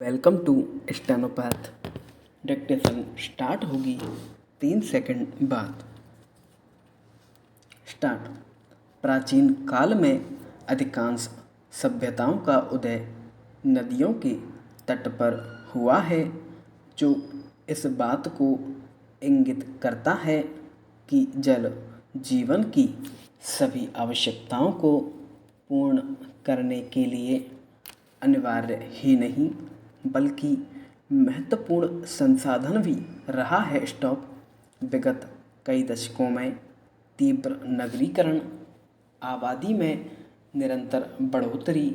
Welcome to Stenopath. Dictation start होगी 3 second बाद। Start. प्राचीन काल में अधिकांश सभ्यताओं का उदय नदियों के तट पर हुआ है, जो इस बात को इंगित करता है कि जल जीवन की सभी आवश्यकताओं को पूर्ण करने के लिए अनिवार्य ही नहीं बल्कि महत्वपूर्ण संसाधन भी रहा है। स्टॉप। विगत कई दशकों में तीव्र नगरीकरण, आबादी में निरंतर बढ़ोतरी,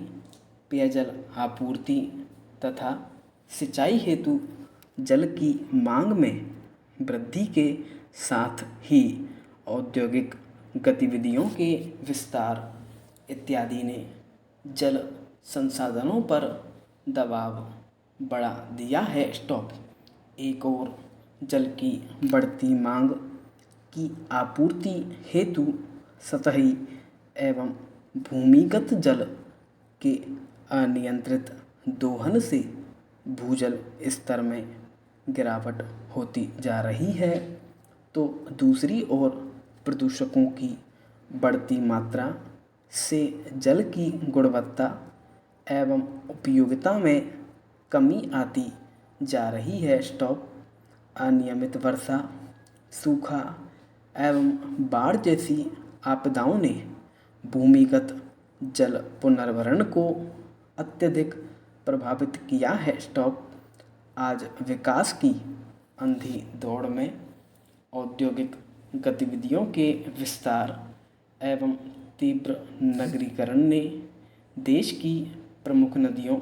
पेयजल आपूर्ति तथा सिंचाई हेतु जल की मांग में वृद्धि के साथ ही औद्योगिक गतिविधियों के विस्तार इत्यादि ने जल संसाधनों पर दबाव बढ़ा दिया है। स्टॉप। एक और जल की बढ़ती मांग की आपूर्ति हेतु सतही एवं भूमिगत जल के अनियंत्रित दोहन से भूजल स्तर में गिरावट होती जा रही है, तो दूसरी ओर प्रदूषकों की बढ़ती मात्रा से जल की गुणवत्ता एवं उपयोगिता में कमी आती जा रही है। स्टॉप। अनियमित वर्षा, सूखा एवं बाढ़ जैसी आपदाओं ने भूमिगत जल पुनर्भरण को अत्यधिक प्रभावित किया है। स्टॉप। आज विकास की अंधी दौड़ में औद्योगिक गतिविधियों के विस्तार एवं तीव्र नगरीकरण ने देश की प्रमुख नदियों,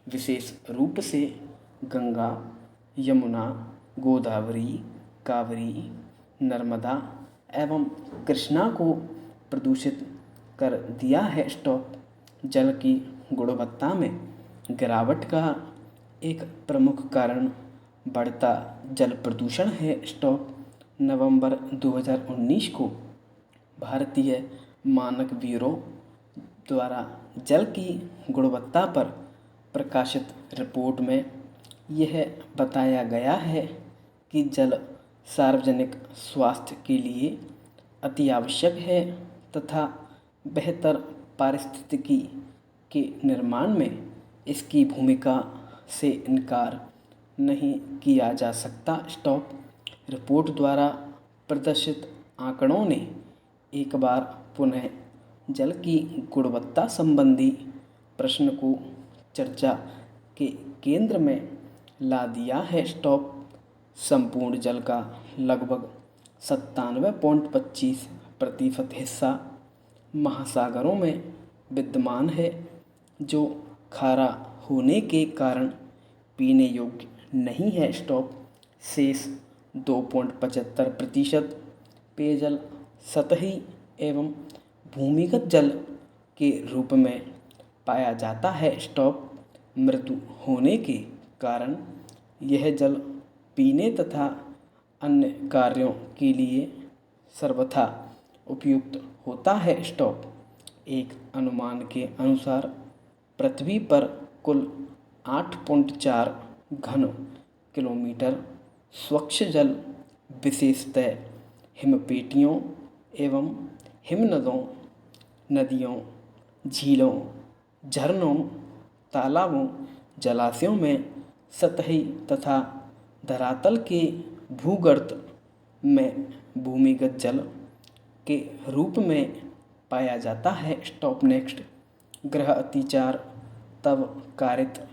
विशेष रूप से गंगा, यमुना, गोदावरी, कावेरी, नर्मदा एवं कृष्णा को प्रदूषित कर दिया है। स्टॉप। जल की गुणवत्ता में गिरावट का एक प्रमुख कारण बढ़ता जल प्रदूषण है। स्टॉप। नवंबर 2019 को भारतीय मानक ब्यूरो द्वारा जल की गुणवत्ता पर प्रकाशित रिपोर्ट में यह बताया गया है कि जल सार्वजनिक स्वास्थ्य के लिए अति आवश्यक है तथा बेहतर पारिस्थितिकी के निर्माण में इसकी भूमिका से इनकार नहीं किया जा सकता। स्टॉप। रिपोर्ट द्वारा प्रदर्शित आंकड़ों ने एक बार पुनः जल की गुणवत्ता संबंधी प्रश्न को चर्चा के केंद्र में ला दिया है। स्टॉप। संपूर्ण जल का लगभग 97.25% हिस्सा महासागरों में विद्यमान है, जो खारा होने के कारण पीने योग्य नहीं है। स्टॉप। शेष 2.75% पेयजल सतही एवं भूमिगत जल के रूप में पाया जाता है। स्टॉप। मृदु होने के कारण यह जल पीने तथा अन्य कार्यों के लिए सर्वथा उपयुक्त होता है। स्टॉप। एक अनुमान के अनुसार पृथ्वी पर कुल 8.4 घन किलोमीटर स्वच्छ जल, विशेषतः हिमपेटियों एवं हिमनदों, नदियों, झीलों, झरनों, तालाबों, जलाशयों में सतही तथा धरातल के भूगर्भ में भूमिगत जल के रूप में पाया जाता है। स्टॉप। नेक्स्ट। गृह अतिचार तब कारित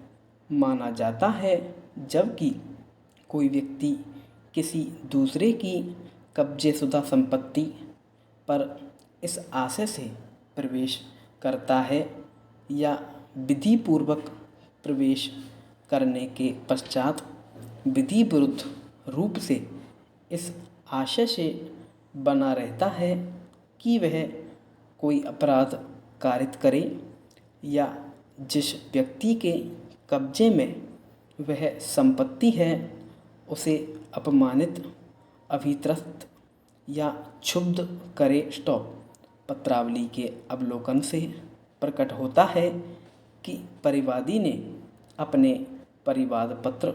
माना जाता है जबकि कोई व्यक्ति किसी दूसरे की कब्जेशुदा संपत्ति पर इस आशय से प्रवेश करता है या विधिपूर्वक प्रवेश करने के पश्चात विधि विरुद्ध रूप से इस आशय से बना रहता है कि वह कोई अपराध कारित करे या जिस व्यक्ति के कब्जे में वह संपत्ति है उसे अपमानित, अभित्रस्त या क्षुब्ध करे। स्टॉप। पत्रावली के अवलोकन से प्रकट होता है कि परिवादी ने अपने परिवाद पत्र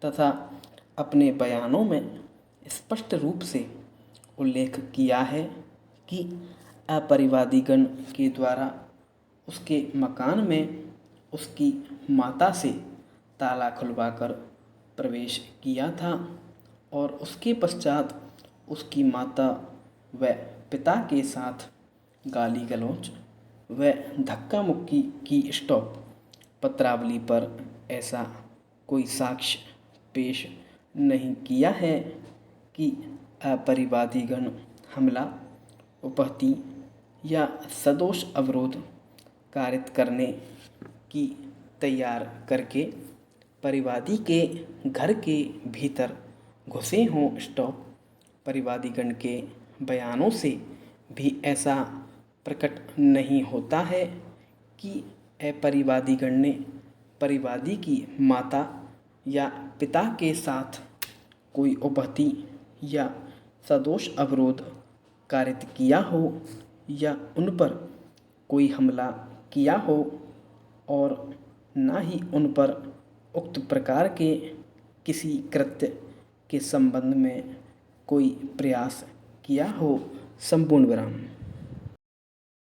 तथा अपने बयानों में स्पष्ट रूप से उल्लेख किया है कि अपरिवादीगण के द्वारा उसके मकान में उसकी माता से ताला खुलवाकर प्रवेश किया था और उसके पश्चात उसकी माता व पिता के साथ गाली गलौज व धक्का मुक्की की स्टॉप पत्रावली पर ऐसा कोई साक्ष्य पेश नहीं किया है कि अपरिवादीगण हमला, उपहति या सदोष अवरोध कारित करने की तैयार करके परिवादी के घर के भीतर घुसे हों। स्टॉप परिवादीगण के बयानों से भी ऐसा प्रकट नहीं होता है कि अपरिवादीगण ने परिवादी की माता या पिता के साथ कोई उपहति या सदोष अवरोध कारित किया हो या उन पर कोई हमला किया हो और ना ही उन पर उक्त प्रकार के किसी कृत्य के संबंध में कोई प्रयास किया हो। संपूर्ण विराम।